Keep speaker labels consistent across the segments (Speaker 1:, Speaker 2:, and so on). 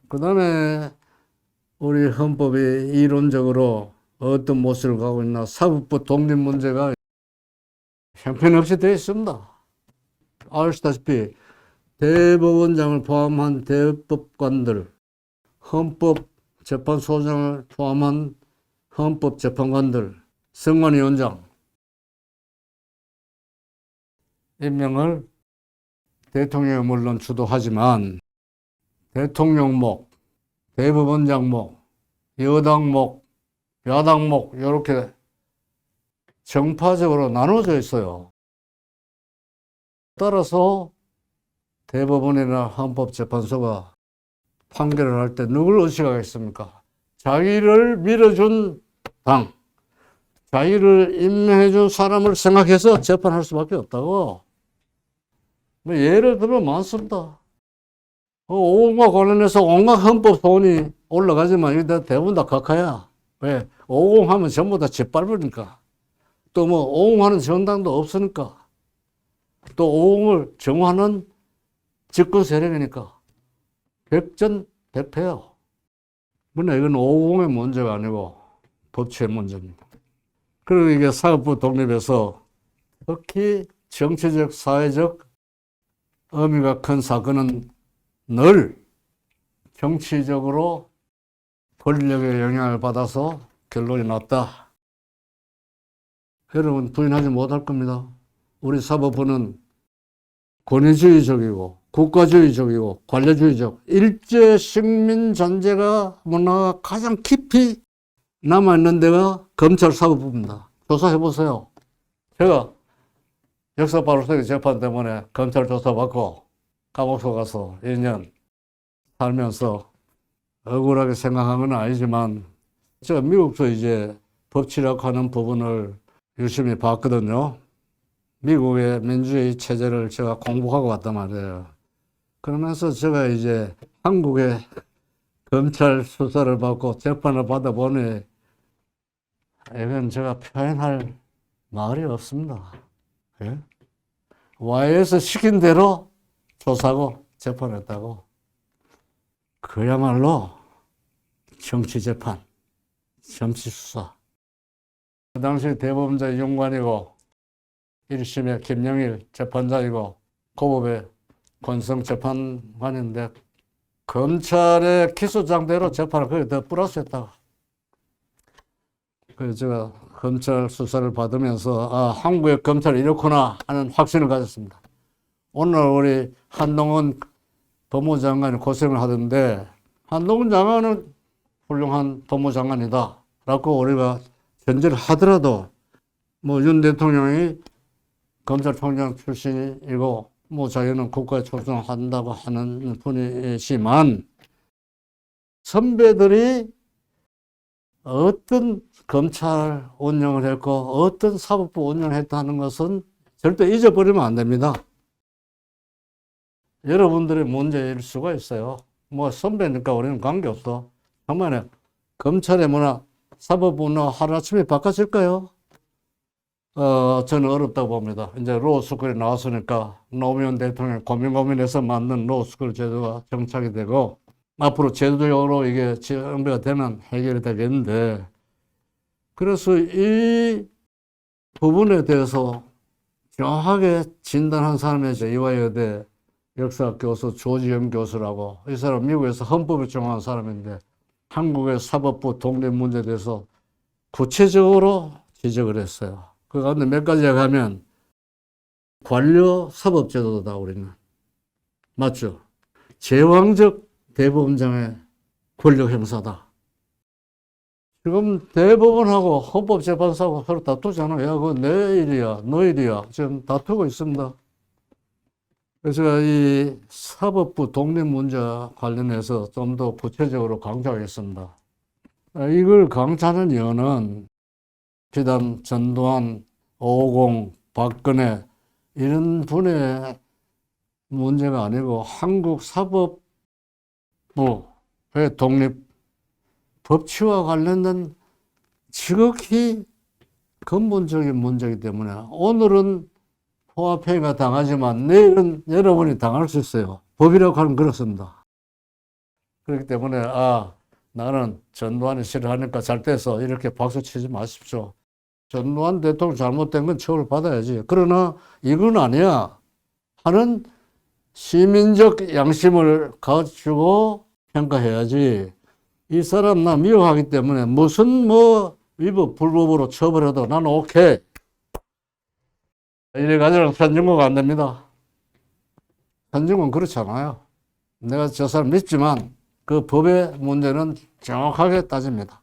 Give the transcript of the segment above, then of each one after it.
Speaker 1: 그 다음에 우리 헌법이 이론적으로 어떤 모습을 가고 있나, 사법부 독립 문제가 형편없이 되어 있습니다. 아시다시피 대법원장을 포함한 대법관들, 헌법재판소장을 포함한 헌법재판관들, 선관위원장 임명을 대통령이 물론 주도하지만 대통령목, 대법원장목, 여당목, 야당목 이렇게 정파적으로 나눠져 있어요. 따라서 대법원이나 헌법재판소가 판결을 할 때 누굴 의식하겠습니까? 자기를 밀어준 당, 자기를 임명해준 사람을 생각해서 재판할 수밖에 없다고. 뭐 예를 들면 많습니다. 오공과 관련해서 온갖 헌법 소원이 올라가지만 이게 대부분 다 각하야. 왜? 오공하면 전부 다 짓밟으니까. 또 뭐 오공하는 정당도 없으니까. 또 오공을 정화하는 집권 세력이니까. 백전백패요. 물론 이건 오공의 문제가 아니고 법치의 문제입니다. 그리고 이게 사법부 독립에서 특히 정치적, 사회적 의미가 큰 사건은 늘 정치적으로 권력의 영향을 받아서 결론이 났다. 여러분 부인하지 못할 겁니다. 우리 사법부는 권위주의적이고 국가주의적이고 관료주의적 일제 식민 잔재가 문화가 가장 깊이 남아있는 데가 검찰 사법부입니다. 조사해 보세요. 제가 역사바로서의 재판 때문에 검찰 조사받고 감옥소 가서 2년 살면서 억울하게 생각한 건 아니지만 제가 미국에서 이제 법치라고 부분을 유심히 봤거든요. 미국의 민주주의 체제를 제가 공부하고 왔단 말이에요. 그러면서 제가 이제 한국의 검찰 수사를 받고 재판을 받아보니 이건 제가 표현할 말이 없습니다. 예? 와이에서 시킨 대로 조사하고 재판했다고. 그야말로 정치재판, 정치수사. 그 당시 대법원자 이용관이고 1심의 김영일 재판장이고 고법의 권성 재판관인데 검찰의 기소장대로 재판을 거의 더 플러스했다고. 그래서 제가 검찰 수사를 받으면서 한국의 검찰이 이렇구나 하는 확신을 가졌습니다. 오늘 우리 한동훈 법무장관이 고생을 하던데 한동훈 장관은 훌륭한 법무장관이다 라고 우리가 견제를 하더라도 뭐 윤 대통령이 검찰총장 출신이고 뭐 자기는 국가에 충성한다고 하는 분이지만 선배들이 어떤 검찰 운영을 했고 어떤 사법부 운영을 했다는 것은 절대 잊어버리면 안 됩니다. 여러분들의 문제일 수가 있어요. 뭐 선배니까 우리는 관계없어. 한번에 검찰의 문화, 사법부 문화 하루아침에 바꿔질까요? 저는 어렵다고 봅니다. 이제 로스쿨에 나왔으니까 노무현 대통령 고민해서 만든 로스쿨 제도가 정착이 되고 앞으로 제도적으로 이게 정비가 되면 해결이 되겠는데 그래서 이 부분에 대해서 정확하게 진단한 사람이 이화여대 역사 교수 조지현 교수라고 이 사람 미국에서 헌법을 정한 사람인데 한국의 사법부 독립 문제에 대해서 구체적으로 지적을 했어요. 그 가운데 몇 가지에 가면 관료 사법제도다 우리는. 맞죠? 제왕적 대법원장의 권력 행사다. 지금 대법원하고 헌법재판소하고 서로 다투잖아요. 야, 그거 내 일이야, 너 일이야. 지금 다투고 있습니다. 그래서 이 사법부 독립 문제 관련해서 좀 더 구체적으로 강조하겠습니다. 이걸 강조하는 이유는 비단 전두환, 오공, 박근혜 이런 분의 문제가 아니고 한국 사법부의 독립 법치와 관련된 지극히 근본적인 문제이기 때문에 오늘은 포화폐가 당하지만 내일은 여러분이 당할 수 있어요. 법이라고 하면 그렇습니다. 그렇기 때문에 나는 전두환이 싫어하니까 잘 돼서 이렇게 박수 치지 마십시오. 전두환 대통령 잘못된 건 처벌받아야지. 그러나 이건 아니야 하는 시민적 양심을 가지고 평가해야지. 이 사람 나 미워하기 때문에 무슨 위법 불법으로 처벌해도 나는 오케이. 이래 가지고는 선진국가 안 됩니다. 선진국은 그렇지 않아요. 내가 저 사람 믿지만 그 법의 문제는 정확하게 따집니다.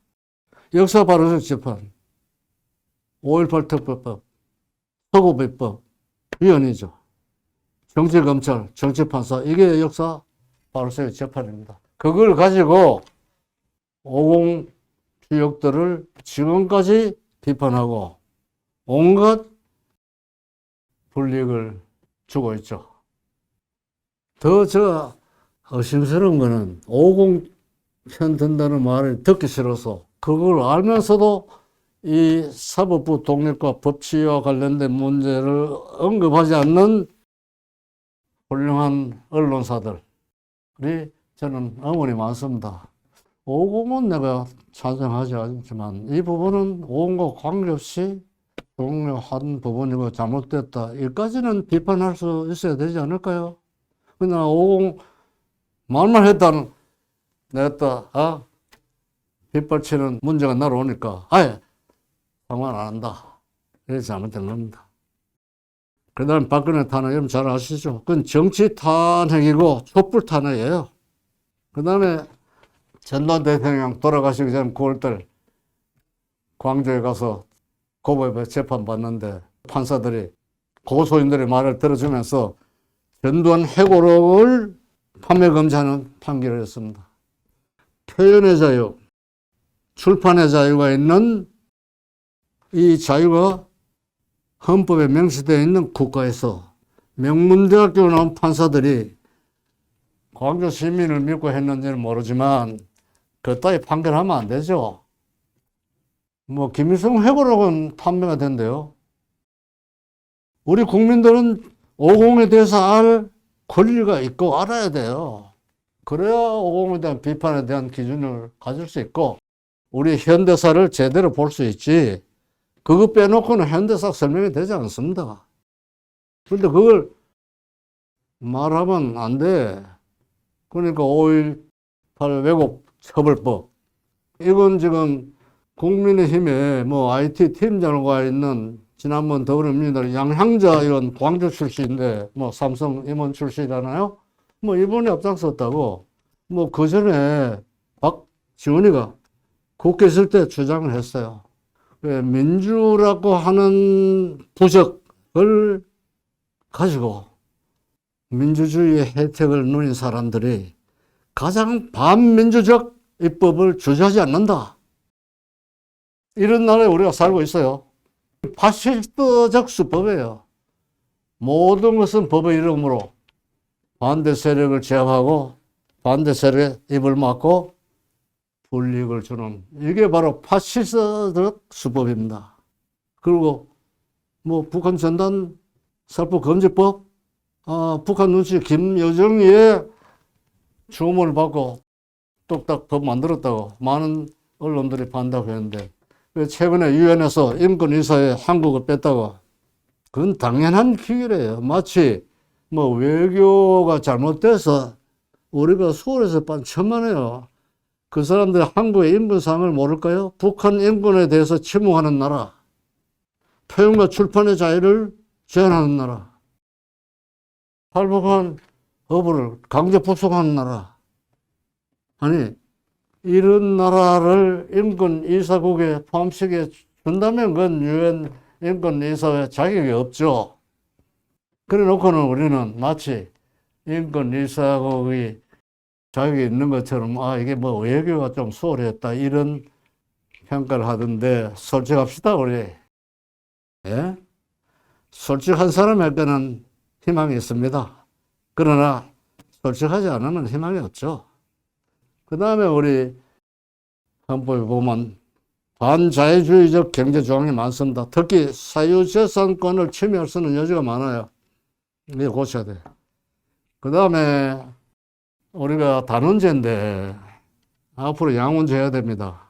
Speaker 1: 역사바로서 재판, 5.18 특별법, 서구비법, 위헌이죠. 정치검찰, 정치판사, 이게 역사바로서의 재판입니다. 그걸 가지고 50 주역들을 지금까지 비판하고 온갖 불이익을 주고 있죠. 더 제가 의심스러운 거는 50편 든다는 말을 듣기 싫어서 그걸 알면서도 이 사법부 독립과 법치와 관련된 문제를 언급하지 않는 훌륭한 언론사들이 저는 응원이 많습니다. 50은 내가 찬성하지 않지만 이 부분은 50과 관계없이 독립한 부분이고 잘못됐다. 여기까지는 비판할 수 있어야 되지 않을까요? 그러나 50 말만 했다는 내가 빗발치는 문제가 나로 오니까 아예 상관 안 한다. 이게 잘못된 겁니다. 그 다음에 박근혜 탄핵, 여러분 잘 아시죠? 그건 정치 탄핵이고 촛불 탄핵이에요. 그 다음에 전두환 대통령 돌아가시기 전 9월달 광주에 가서 고법에 재판받는데 판사들이 고소인들의 말을 들어주면서 전두환 회고록을 판매 금지하는 판결을 했습니다. 표현의 자유, 출판의 자유가 있는 이 자유가 헌법에 명시되어 있는 국가에서 명문대학교 나온 판사들이 광주 시민을 믿고 했는지는 모르지만 그따위 판결하면 안 되죠. 김일성 회고록은 판매가 된대요. 우리 국민들은 50에 대해서 알 권리가 있고 알아야 돼요. 그래야 50에 대한 비판에 대한 기준을 가질 수 있고 우리 현대사를 제대로 볼 수 있지. 그거 빼놓고는 현대사 설명이 되지 않습니다. 그런데 그걸 말하면 안 돼. 그러니까 5.18 왜곡 처벌법. 이건 지금 국민의힘에 IT 팀장으로 가 있는 지난번 더불어민주당 양향자 의원 광주 출신인데 삼성 임원 출신이잖아요. 이번에 앞장섰다고 그 전에 박지원이가 국회 있을 때 주장을 했어요. 민주라고 하는 부적을 가지고 민주주의의 혜택을 누린 사람들이 가장 반민주적 입법을 주저하지 않는다. 이런 나라에 우리가 살고 있어요. 파시스트적 수법이에요. 모든 것은 법의 이름으로 반대 세력을 제압하고 반대 세력에 입을 막고 불이익을 주는 이게 바로 파시스트적 수법입니다. 그리고 북한 전단 살포 금지법, 북한 눈치 김여정의 주문을 받고 뚝딱 법 만들었다고 많은 언론들이 반다고 했는데 최근에 유엔에서 인권이사에 한국을 뺐다고 그건 당연한 기회래요. 마치 외교가 잘못돼서 우리가 서울에서 천만에요. 그 사람들이 한국의 인권상을 모를까요? 북한 인권에 대해서 침묵하는 나라, 표현과 출판의 자유를 제한하는 나라, 탈북한 어부를 강제 북송하는 나라. 아니 이런 나라를 인권이사국에 포함시켜 준다면 그건 유엔 인권이사회 자격이 없죠. 그래 놓고는 우리는 마치 인권이사국이 자격이 있는 것처럼 이게 외교가 좀 소홀했다 이런 평가를 하던데 솔직합시다 우리. 예? 솔직한 사람에게는 희망이 있습니다. 그러나 솔직하지 않으면 희망이 없죠. 그 다음에 우리 헌법에 보면 반자유주의적 경제조항이 많습니다. 특히 사유재산권을 침해할 수 있는 여지가 많아요. 이게 고쳐야 돼. 그 다음에 우리가 단원제인데 앞으로 양원제 해야 됩니다.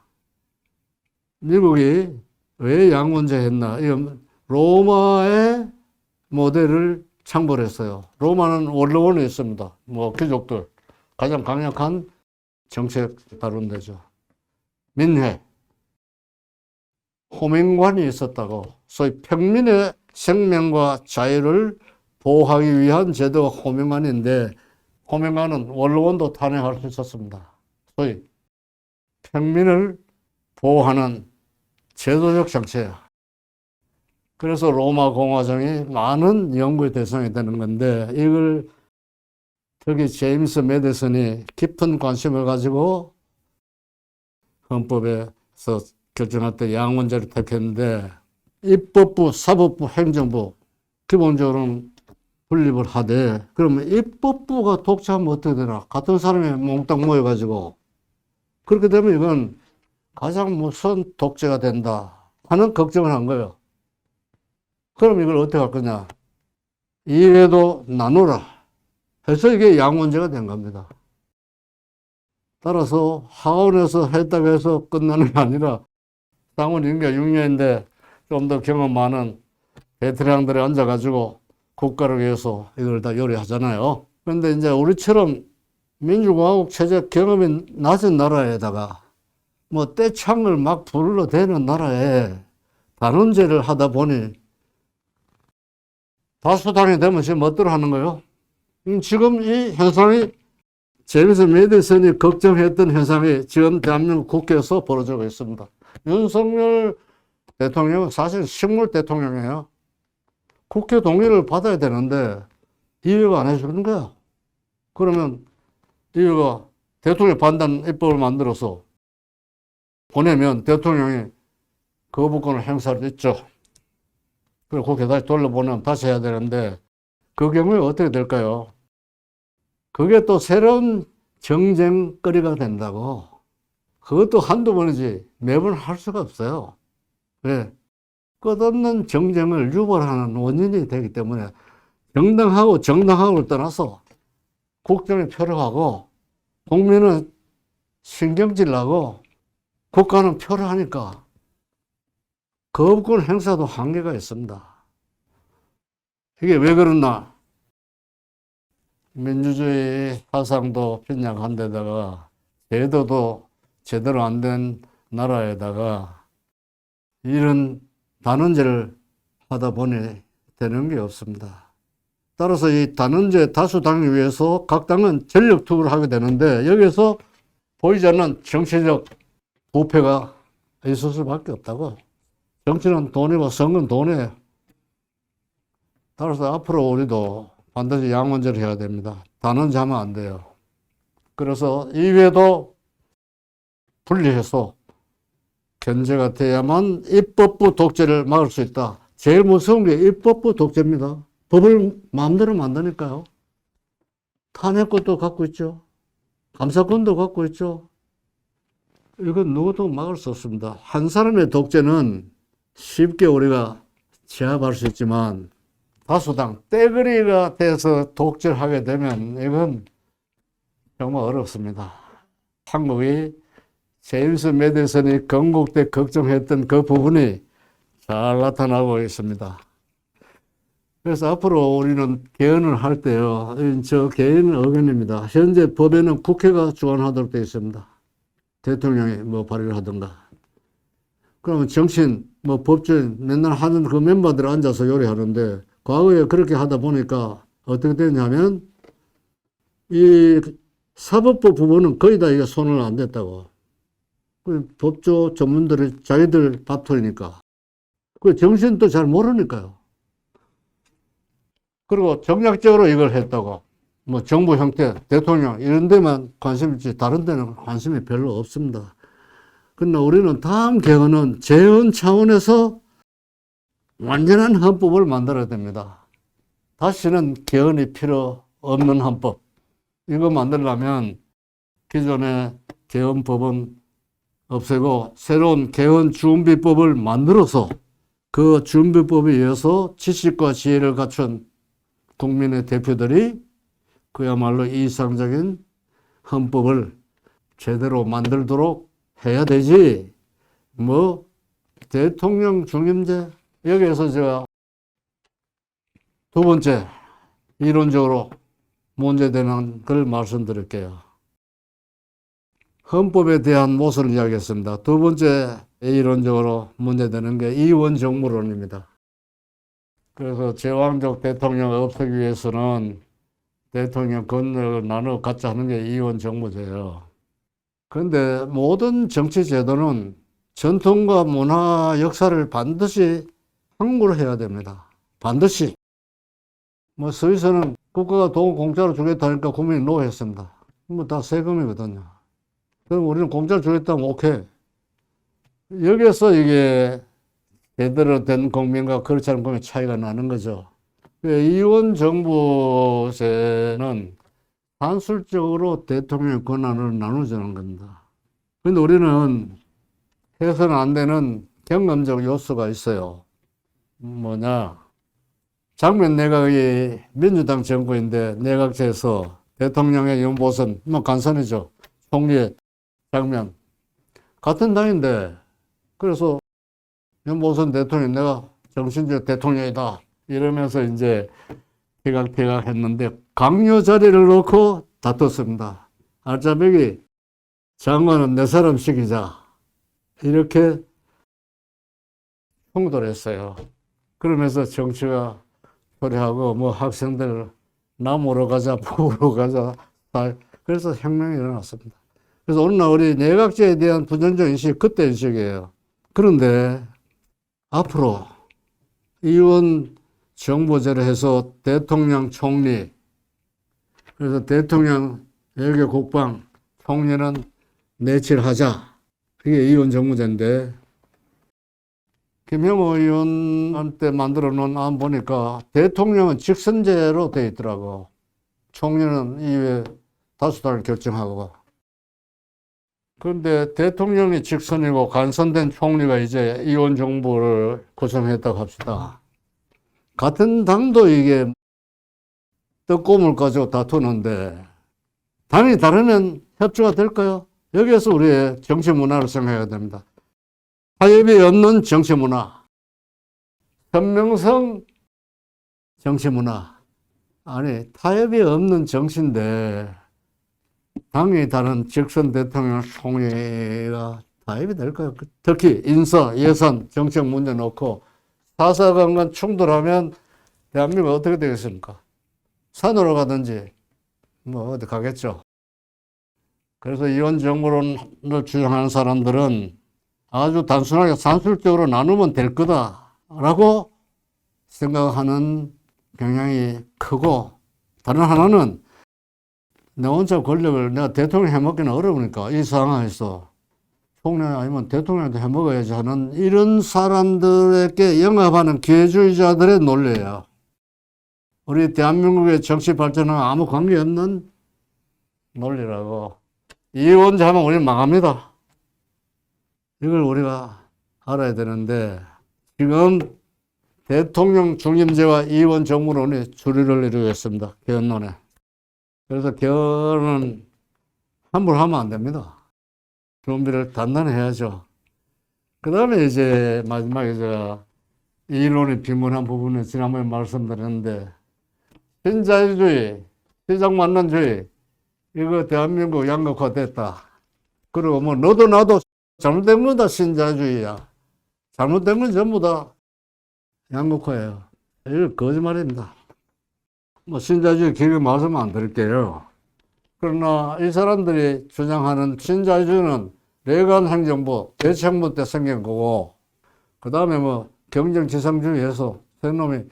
Speaker 1: 미국이 왜 양원제 했나? 이건 로마의 모델을 참고했어요. 로마는 원로원이 있습니다. 뭐 귀족들 가장 강력한 정책 다룬 데죠. 민회, 호명관이 있었다고. 소위 평민의 생명과 자유를 보호하기 위한 제도가 호명관인데, 호명관은 원로원도 탄핵할 수 있었습니다. 소위 평민을 보호하는 제도적 정체야. 그래서 로마 공화정이 많은 연구의 대상이 되는 건데, 이걸 특히 제임스 매디슨이 깊은 관심을 가지고 헌법에서 결정할 때 양원제를 택했는데, 입법부, 사법부, 행정부 기본적으로는 분립을 하되, 그러면 입법부가 독재하면 어떻게 되나? 같은 사람이 몽땅 모여가지고, 그렇게 되면 이건 가장 무서운 독재가 된다 하는 걱정을 한 거예요. 그럼 이걸 어떻게 할 거냐? 이외에도 나누라 해서 이게 양원제가 된 겁니다. 따라서 하원에서 했다고 해서 끝나는 게 아니라, 상원 임기가 6년인데 좀 더 경험 많은 베테랑들이 앉아가지고 국가를 위해서 이걸 다 요리하잖아요. 그런데 이제 우리처럼 민주공화국 체제 경험이 낮은 나라에다가 뭐 떼창을 막 불러대는 나라에 단원제를 하다 보니 다수당이 되면 지금 뭐더러 하는 거예요? 지금 이 현상이 제임스 매디슨이 걱정했던 현상이 지금 대한민국 국회에서 벌어지고 있습니다. 윤석열 대통령은 사실 식물 대통령이에요. 국회 동의를 받아야 되는데 이의가 안 해주는 거야. 그러면 이의가 대통령 판단 입법을 만들어서 보내면 대통령이 거부권을 행사할 수 있죠. 그리고 국회 다시 돌려보내면 다시 해야 되는데, 그 경우에 어떻게 될까요? 그게 또 새로운 정쟁거리가 된다고. 그것도 한두 번이지 매번 할 수가 없어요. 왜? 끝없는 정쟁을 유발하는 원인이 되기 때문에 정당하고 정당하고를 떠나서 국정이 필요하고 국민은 신경질 나고 국가는 필요하니까 거부권 행사도 한계가 있습니다. 이게 왜 그러나? 민주주의 사상도 빈약한 데다가 제도도 제대로 안 된 나라에다가 이런 단원제를 하다 보니 되는 게 없습니다. 따라서 이 단원제 다수당을 위해서 각 당은 전력 투구를 하게 되는데, 여기에서 보이지 않는 정치적 부패가 있을 수밖에 없다고. 정치는 돈이고 선거는 돈이에요. 따라서 앞으로 우리도 반드시 양원제를 해야 됩니다. 단원제 하면 안 돼요. 그래서 이외에도 분리해서 견제가 돼야만 입법부 독재를 막을 수 있다. 제일 무서운 게 입법부 독재입니다. 법을 마음대로 만드니까요. 탄핵권도 갖고 있죠. 감사권도 갖고 있죠. 이건 누구도 막을 수 없습니다. 한 사람의 독재는 쉽게 우리가 제압할 수 있지만, 다수당 떼거리가 돼서 독재를 하게 되면 이건 정말 어렵습니다. 한국이 제임스 매디슨이 건국 때 걱정했던 그 부분이 잘 나타나고 있습니다. 그래서 앞으로 우리는 개헌을 할 때요, 저 개헌 의견입니다. 현재 법에는 국회가 주관하도록 되어 있습니다. 대통령이 뭐 발의를 하든가. 그러면 정치인, 뭐 법조인 맨날 하는 그 멤버들 앉아서 요리하는데, 과거에 그렇게 하다 보니까 어떻게 됐냐면, 이 사법부 부분은 거의 다 이게 손을 안 댔다고. 법조 전문들이 자기들 다투니까. 그 정신도 잘 모르니까요. 그리고 정략적으로 이걸 했다고. 뭐 정부 형태, 대통령 이런 데만 관심이 있지 다른 데는 관심이 별로 없습니다. 그러나 우리는 다음 개헌은 재헌 차원에서 완전한 헌법을 만들어야 됩니다. 다시는 개헌이 필요 없는 헌법. 이거 만들려면 기존의 개헌법은 없애고 새로운 개헌 준비법을 만들어서 그 준비법에 의해서 지식과 지혜를 갖춘 국민의 대표들이 그야말로 이상적인 헌법을 제대로 만들도록 해야 되지. 뭐 대통령 중임제 여기에서 제가 두 번째 이론적으로 문제되는 걸 말씀드릴게요. 헌법에 대한 모순을 이야기했습니다. 두 번째 이론적으로 문제되는 게 이원 정부론입니다. 그래서 제왕적 대통령을 없애기 위해서는 대통령 권력을 나눠 갖자 하는 게 이원 정부제예요. 그런데 모든 정치 제도는 전통과 문화, 역사를 반드시 확보를 해야 됩니다. 반드시. 뭐 스위스는 국가가 돈 공짜로 주겠다니까 국민이 노했습니다. 뭐 다 세금이거든요. 그럼 우리는 공짜로 주겠다면 오케이. 여기에서 이게 제대로 된 국민과 그렇지 않은 국민의 차이가 나는 거죠. 이원 정부제는 산술적으로 대통령의 권한을 나누자는 겁니다. 그런데 우리는 해서는 안 되는 경험적 요소가 있어요. 뭐냐. 장면 내각이 민주당 정부인데 내각제에서 대통령의 연보선, 뭐 간선이죠. 총리의 장면. 같은 당인데, 그래서 연보선 대통령 내가 정신적 대통령이다. 이러면서 이제 태각태각 했는데 강요 자리를 놓고 다퉜습니다. 알짜배기 장관은 내 사람 시키자. 이렇게 충돌을 했어요. 그러면서 정치가 초래하고 뭐 학생들 남으로 가자, 북으로 가자. 그래서 혁명이 일어났습니다. 그래서 오늘날 우리 내각제에 대한 부정적 인식이 그때 인식이에요. 그런데 앞으로 이원 정부제를 해서 대통령, 총리, 그래서 대통령, 외교, 국방, 총리는 내칠하자. 그게 이원 정부제인데 김영호 의원한테 만들어 놓은 안 보니까 대통령은 직선제로 돼 있더라고. 총리는 이후에 다수당을 결정하고. 그런데 대통령이 직선이고 간선된 총리가 이제 이원 정부를 구성했다고 합시다. 같은 당도 이게 떡고물 가지고 다투는데 당이 다르면 협조가 될까요? 여기에서 우리의 정치 문화를 생각해야 됩니다. 타협이 없는 정치 문화, 현명성 정치 문화. 아니, 타협이 없는 정치인데 당이 다른 직선 대통령 총리가 타협이 될까요? 특히 인사, 예산, 정책 문제 놓고 사사관관 충돌하면 대한민국 어떻게 되겠습니까? 산으로 가든지 뭐 어디 가겠죠. 그래서 이원 정부론을 주장하는 사람들은 아주 단순하게 산술적으로 나누면 될 거다라고 생각하는 경향이 크고, 다른 하나는 내 혼자 권력을 내가 대통령 해먹기는 어려우니까 이 상황에서 총리 아니면 대통령한테 해먹어야지 하는 이런 사람들에게 영합하는 기회주의자들의 논리예요. 우리 대한민국의 정치 발전은 아무 관계없는 논리라고. 이원자 하면 우리는 망합니다. 이걸 우리가 알아야 되는데 지금 대통령 중임제와 이원 정부론이 주류를 이루고 있습니다. 개헌론에. 그래서 개헌은 함부로 하면 안 됩니다. 준비를 단단히 해야죠. 그 다음에 이제 마지막에 제가 이론이 비문한 부분은 지난번에 말씀드렸는데 신자유주의, 시장만난주의 이거 대한민국 양극화됐다. 그리고 뭐 너도 나도 잘못된 건 다 신자유주의야. 잘못된 건 전부 다 양극화예요. 이거 거짓말입니다. 뭐 신자유주의 길게 말씀 안 드릴게요. 그러나 이 사람들이 주장하는 신자유주의는 레간 행정부, 대체정부 때 생긴 거고, 그 다음에 뭐 경쟁지상주의에서 새놈이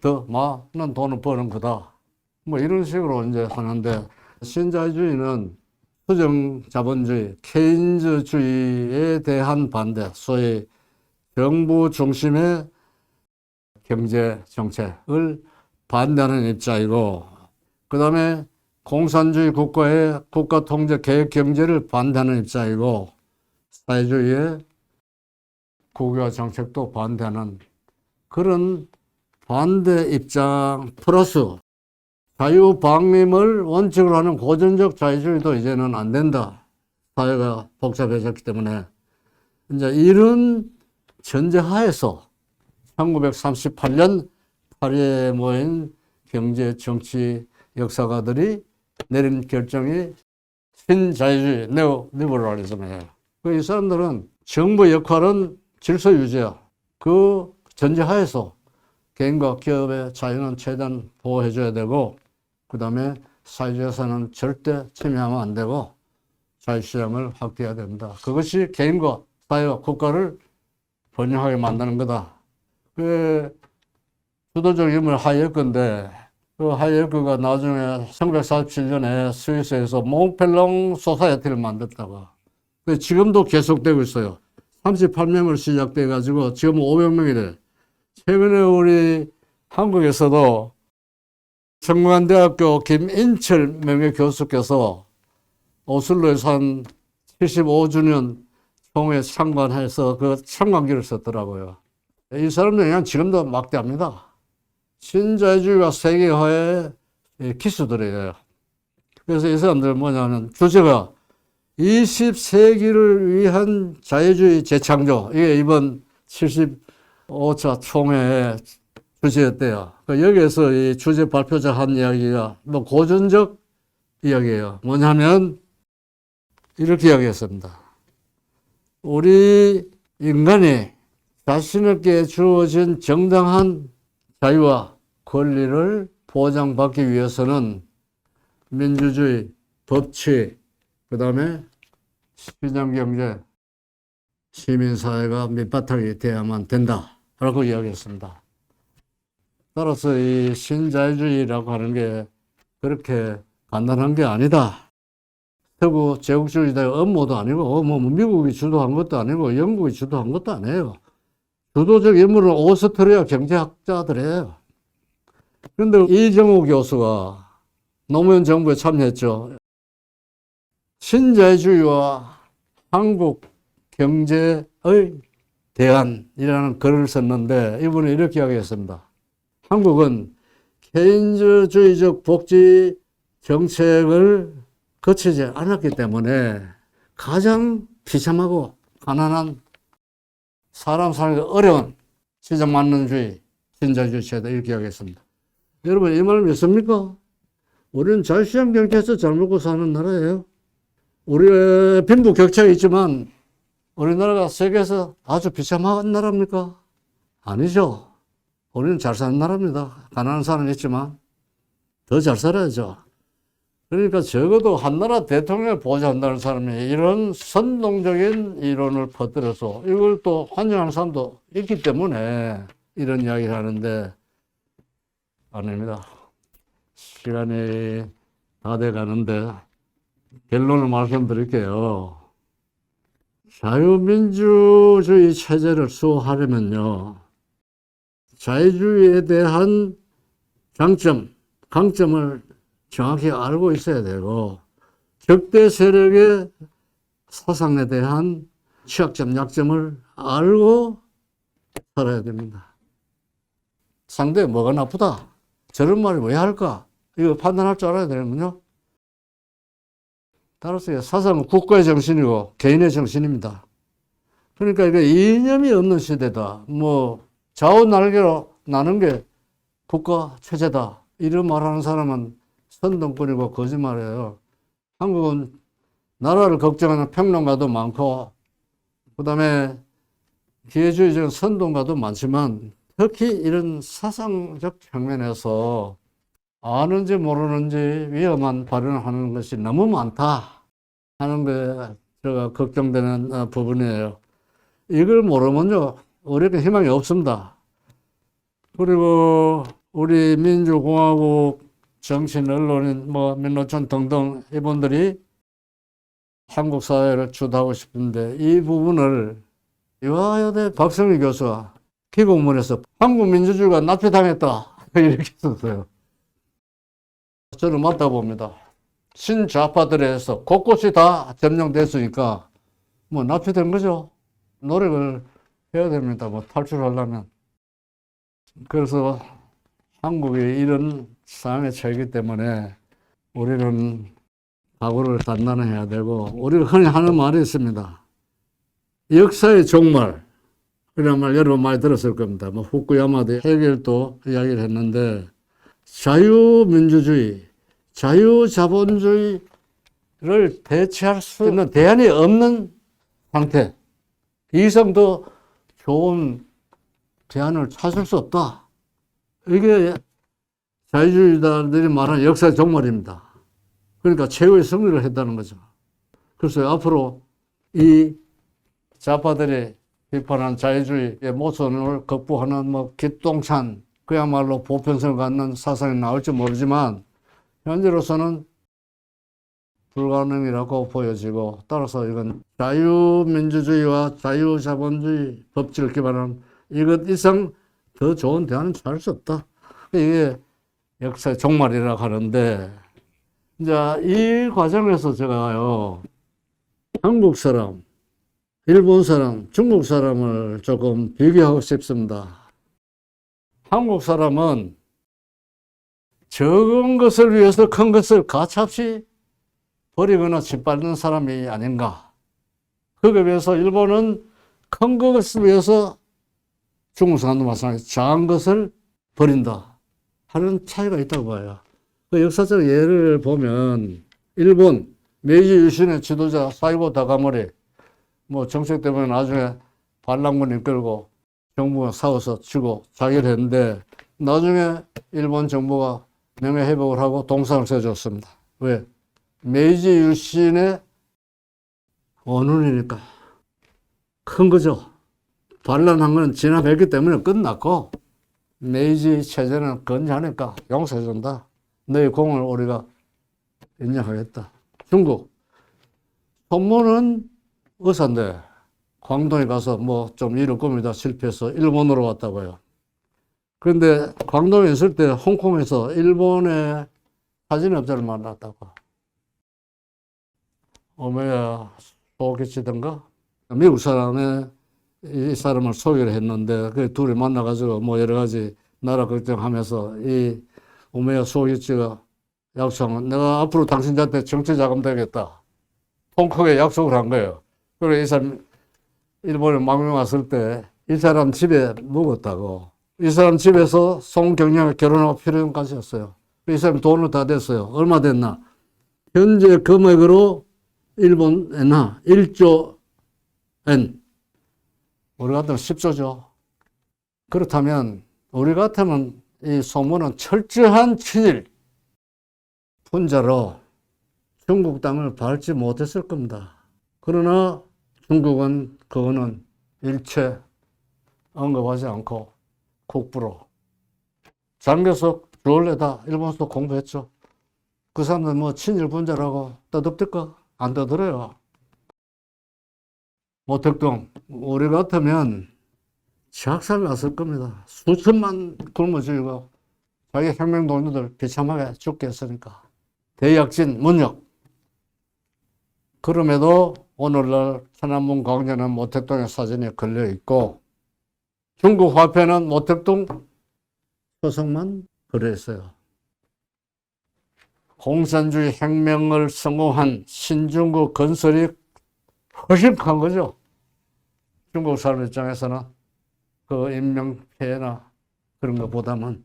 Speaker 1: 더 많은 돈을 버는 거다. 뭐 이런 식으로 이제 하는데, 신자유주의는 수정자본주의, 케인즈주의에 대한 반대, 소위 정부 중심의 경제 정책을 반대하는 입장이고, 그 다음에 공산주의 국가의 국가 통제 계획 경제를 반대하는 입장이고, 사회주의의 국유화 정책도 반대하는 그런 반대 입장 플러스 자유방임을 원칙으로 하는 고전적 자유주의도 이제는 안 된다. 사회가 복잡해졌기 때문에. 이제 이런 전제하에서 1938년 파리에 모인 경제, 정치 역사가들이 내린 결정이 신자유주의, 네오리버럴리즘이에요. 이 사람들은 정부의 역할은 질서 유지야. 그 전제하에서 개인과 기업의 자유는 최대한 보호해줘야 되고, 그 다음에 사회재산은 절대 침해하면 안 되고, 자유시장을 확대해야 된다. 그것이 개인과 사회와 국가를 번영하게 만드는 거다. 그 주도적 인물 하이에크인데, 그 하이에크가 나중에 1947년에 스위스에서 몽펠롱 소사이어티를 만들었다고. 지금도 계속되고 있어요. 38명으로 시작돼 가지고 지금 500명이래. 최근에 우리 한국에서도 성균관대학교 김인철 명예교수께서 오슬로에서 한 75주년 총회 참관해서 그 참관기를 썼더라고요. 이 사람들이 그냥 지금도 막대합니다. 신자유주의와 세계화의 기수들이에요. 그래서 이 사람들은 뭐냐면 주제가 20세기를 위한 자유주의 재창조. 이게 이번 75차 총회의 주제였대요. 여기에서 이 주제 발표자 한 이야기가 뭐 고전적 이야기예요. 뭐냐면 이렇게 이야기했습니다. 우리 인간이 자신에게 주어진 정당한 자유와 권리를 보장받기 위해서는 민주주의, 법치, 그 다음에 시장경제, 시민사회가 밑바탕이 돼야만 된다. 라고 이야기했습니다. 따라서 이 신자유주의라고 하는 게 그렇게 간단한 게 아니다. 서구 제국주의자의 업무도 아니고, 뭐 미국이 주도한 것도 아니고, 영국이 주도한 것도 아니에요. 주도적 인물은 오스트리아 경제학자들이에요. 그런데 이정우 교수가 노무현 정부에 참여했죠. 신자유주의와 한국 경제의 대안이라는 글을 썼는데 이분이 이렇게 이야기했습니다. 한국은 케인즈주의적 복지 정책을 거치지 않았기 때문에 가장 비참하고 가난한 사람 살기 어려운 시장만능주의, 신자유주의 체다 이렇게 이야기했습니다. 여러분 이 말 믿습니까? 우리는 자유시장 경제에서 잘 먹고 사는 나라예요. 우리의 빈부 격차가 있지만 우리나라가 세계에서 아주 비참한 나라입니까? 아니죠. 우리는 잘 사는 나라입니다. 가난한 사람은 있지만 더 잘 살아야죠. 그러니까 적어도 한 나라 대통령을 보좌한다는 사람이 이런 선동적인 이론을 퍼뜨려서 이걸 또 환영하는 사람도 있기 때문에 이런 이야기를 하는데 아닙니다. 시간이 다 돼 가는데 결론을 말씀드릴게요. 자유민주주의 체제를 수호하려면요. 자유주의에 대한 장점, 강점을 정확히 알고 있어야 되고 적대 세력의 사상에 대한 취약점, 약점을 알고 살아야 됩니다. 상대가 뭐가 나쁘다? 저런 말을 왜 할까? 이거 판단할 줄 알아야 되는군요. 따라서 사상은 국가의 정신이고 개인의 정신입니다. 그러니까 이게 이념이 없는 시대다. 뭐 좌우 날개로 나는 게 국가 체제다. 이런 말하는 사람은 선동꾼이고 거짓말이에요. 한국은 나라를 걱정하는 평론가도 많고 그 다음에 기회주의적인 선동가도 많지만 특히 이런 사상적 측면에서 아는지 모르는지 위험한 발언을 하는 것이 너무 많다 하는 게 제가 걱정되는 부분이에요. 이걸 모르면요 우리에게 희망이 없습니다. 그리고 우리 민주공화국 정신, 언론인, 민노총 등등 이분들이 한국 사회를 주도하고 싶은데 이 부분을 유화여대 박성희 교수가 기고문에서 한국 민주주의가 납치당했다 이렇게 썼어요. 저는 맞다 봅니다. 신좌파들에서 곳곳이 다 점령됐으니까 뭐 납치된 거죠. 노력을 해야 됩니다. 뭐 탈출하려면. 그래서 한국의 이런 상황에 처했기 때문에 우리는 각오를 단단해야 되고, 우리가 흔히 하는 말이 있습니다. 역사의 종말. 이런 말 여러분 많이 들었을 겁니다. 뭐 후쿠야마도 해결도 이야기를 했는데, 자유민주주의, 자유자본주의를 대체할 수 있는 대안이 없는 상태. 이상 더 좋은 대안을 찾을 수 없다. 이게 자유주의자들이 말하는 역사의 종말입니다. 그러니까 최후의 승리를 했다는 거죠. 그래서 앞으로 이 좌파들이 비판한 자유주의의 모순을 극복하는 뭐 기똥찬 그야말로 보편성을 갖는 사상이 나올지 모르지만 현재로서는 불가능이라고 보여지고, 따라서 이건 자유민주주의와 자유자본주의 법칙을 기반한 이것 이상 더 좋은 대안은 찾을 수 없다. 이게 역사의 종말이라고 하는데, 이제 이 과정에서 제가요, 한국 사람, 일본 사람, 중국 사람을 조금 비교하고 싶습니다. 한국 사람은 적은 것을 위해서 큰 것을 가차없이 버리거나 짓밟는 사람이 아닌가. 그에 비해서 일본은 큰 것을 위해서, 중국 사람도 마찬가지 작은 것을 버린다 하는 차이가 있다고 봐요. 그 역사적 예를 보면 일본 메이지 유신의 지도자 사이고 다가모리, 뭐 정책 때문에 나중에 반란군 이끌고 정부가 싸워서 지고 자결 했는데, 나중에 일본 정부가 명예회복을 하고 동상을 세워줬습니다. 왜? 메이지 유신의 원혼이니까. 큰 거죠. 반란한 건 진압했기 때문에 끝났고, 메이지 체제는 건재하니까 용서해준다. 너의 공을 우리가 인정하겠다. 중국. 손모는 의사인데 광동에 가서 뭐 좀 일을 꾸미다 실패해서 일본으로 왔다고요. 그런데 광동에 있을 때 홍콩에서 일본의 사진업자를 만났다고. 오메야 소기치던가 미국 사람의 이 사람을 소개를 했는데, 그 둘이 만나가지고 뭐 여러 가지 나라 걱정하면서 이 오메야 소기치가 약속한, 내가 앞으로 당신한테 정치 자금 되겠다. 통크게 약속을 한 거예요. 그리고 이 사람 일본에 망명 왔을 때 이 사람 집에 묵었다고. 이 사람 집에서 송경량과 결혼하고 필요까지 했어요. 이 사람 돈을 다 댔어요. 얼마 됐나? 현재 금액으로 일본 엔화 1조 엔. 우리 같으면 10조죠. 그렇다면 우리 같으면 이 소문은 철저한 친일 분자로 중국 땅을 밟지 못했을 겁니다. 그러나 중국은 그거는 일체 언급하지 않고 국부로. 장교석, 주얼레다 일본에서 공부했죠. 그 사람들 뭐 친일 분자라고 떠듭니까? 안 떠들어요. 모택동, 우리 같으면 작살 났을 겁니다. 수천만 굶어 죽이고 자기 혁명 동료들 비참하게 죽게 했으니까. 대약진, 문역. 그럼에도 오늘날 천안문 광장에는 모택동의 사진이 걸려 있고, 중국 화폐는 모택동 초석만 걸려 있어요. 공산주의 혁명을 성공한 신중국 건설이 훨씬 큰 거죠. 중국 사람 입장에서는 그 인명피해나 그런 것보다는.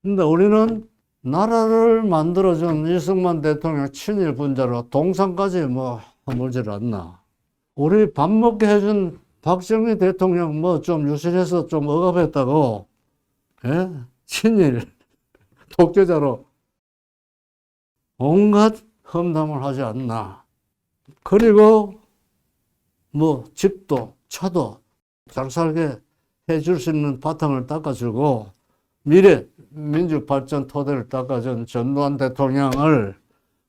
Speaker 1: 근데 우리는 나라를 만들어준 이승만 대통령 친일 분자로 동상까지 뭐 허물질 않나. 우리 밥 먹게 해준 박정희 대통령 뭐 좀 유신해서 좀 억압했다고, 예? 친일 독재자로 온갖 험담을 하지 않나. 그리고 뭐 집도 차도 잘 살게 해줄 수 있는 바탕을 닦아주고 미래 민주발전 토대를 닦아준 전두환 대통령을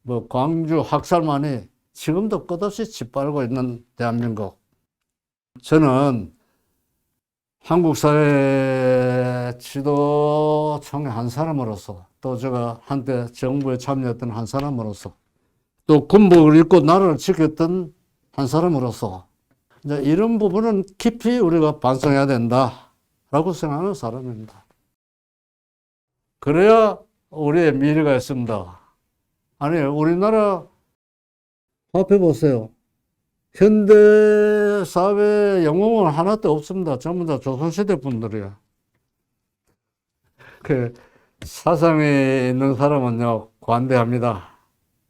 Speaker 1: 뭐 광주 학살만이 지금도 끝없이 짓밟고 있는 대한민국. 저는 한국 사회 지도층의 한 사람으로서, 또 제가 한때 정부에 참여했던 한 사람으로서, 또 군복을 입고 나라를 지켰던 한 사람으로서 이제 이런 부분은 깊이 우리가 반성해야 된다라고 생각하는 사람입니다. 그래야 우리의 미래가 있습니다. 아니, 우리나라 화폐 보세요. 현대 사회 영웅은 하나도 없습니다. 전부 다 조선시대 분들이야. 그 사상에 있는 사람은요, 관대합니다.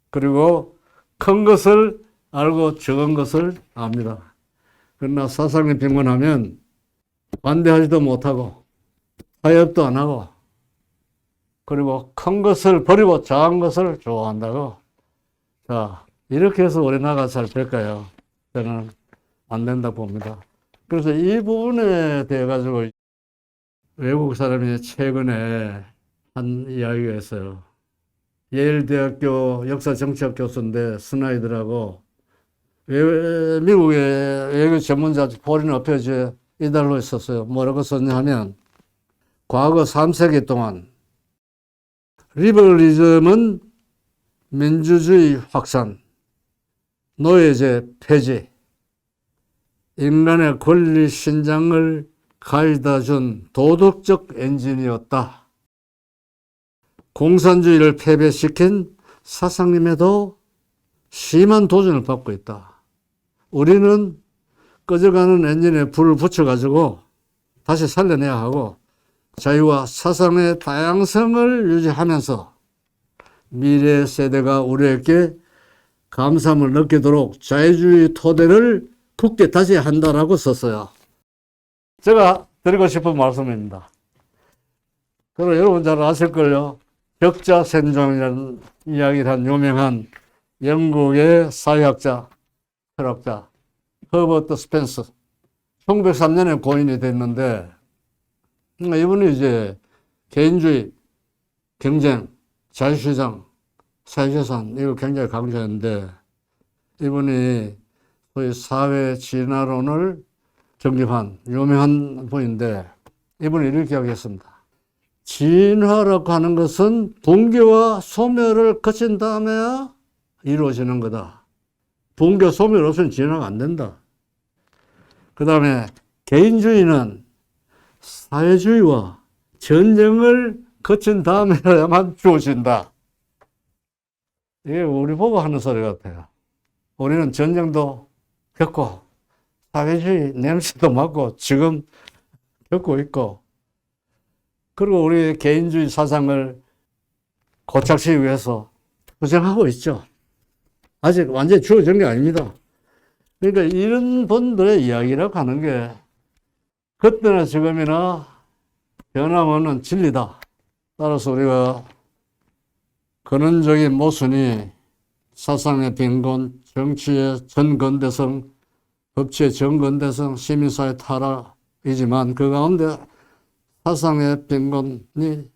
Speaker 1: 그리고 큰 것을 알고 적은 것을 압니다. 그러나 사상이 빈곤하면 관대하지도 못하고 타협도 안 하고 그리고 큰 것을 버리고 작은 것을 좋아한다고. 자, 이렇게 해서 우리나라가 잘 될까요? 저는 안 된다 봅니다. 그래서 이 부분에 대해 가지고 외국 사람이 최근에 한 이야기가 있어요. 예일대학교 역사정치학 교수인데 스나이드라고 미국의 외교 전문자 포린 어페어즈에 이달로 있었어요. 뭐라고 썼냐 하면 과거 3세기 동안 리버리즘은 민주주의 확산, 노예제 폐지, 인간의 권리 신장을 가져다 준 도덕적 엔진이었다. 공산주의를 패배시킨 사상님에도 심한 도전을 받고 있다. 우리는 꺼져가는 엔진에 불을 붙여가지고 다시 살려내야 하고 자유와 사상의 다양성을 유지하면서 미래 세대가 우리에게 감사함을 느끼도록 자유주의 토대를 굳게 다시 한다라고 썼어요. 제가 드리고 싶은 말씀입니다. 그리고 여러분 잘 아실걸요. 적자생존이라는 이야기를 한 유명한 영국의 사회학자, 철학자 허버트 스펜서 1903년에 고인이 됐는데 이분이 이제 개인주의, 경쟁, 자유시장, 사회재산 이거 굉장히 강조했는데 이분이 소위 사회 진화론을 정립한 유명한 분인데 이분이 이렇게 이야기했습니다. 진화라고 하는 것은 붕괴와 소멸을 거친 다음에 이루어지는 거다. 붕괴, 소멸 없으면 진화가 안 된다. 그 다음에 개인주의는 사회주의와 전쟁을 거친 다음에야만 주어진다. 이게 우리 보고 하는 소리 같아요. 우리는 전쟁도 겪고 사회주의 냄새도 맡고 지금 겪고 있고 그리고 우리 개인주의 사상을 고착시키기 위해서 투쟁하고 있죠. 아직 완전히 주어진 게 아닙니다. 그러니까 이런 분들의 이야기라고 하는 게 그때나 지금이나 변함없는 진리다. 따라서 우리가 근원적인 모순이 사상의 빈곤, 정치의 전근대성, 법치의 정근대성, 시민사회 타락이지만 그 가운데 사상의 빈곤이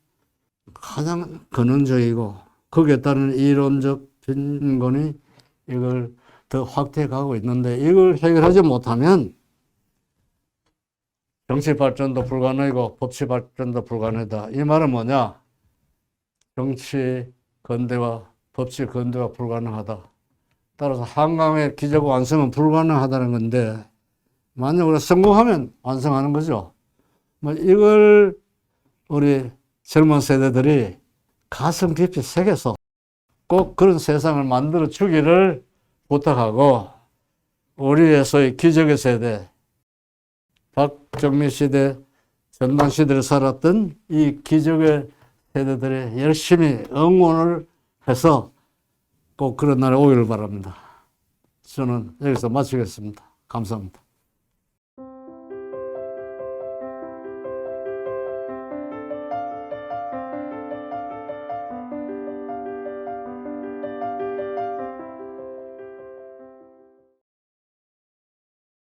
Speaker 1: 가장 근원적이고 거기에 따른 이론적 빈곤이 이걸 더 확대해 가고 있는데 이걸 해결하지 못하면 정치 발전도 불가능이고 법치 발전도 불가능하다. 이 말은 뭐냐? 정치 근대화, 법치 근대화 불가능하다. 따라서 한강의 기적 완성은 불가능하다는 건데 만약 우리가 성공하면 완성하는 거죠. 이걸 우리 젊은 세대들이 가슴 깊이 새겨서 꼭 그런 세상을 만들어 주기를 부탁하고 우리의 소위 기적의 세대, 박정민 시대, 전두환 시대를 살았던 이 기적의 세대들이 열심히 응원을 해서 꼭 그런 날이 오기를 바랍니다. 저는 여기서 마치겠습니다. 감사합니다.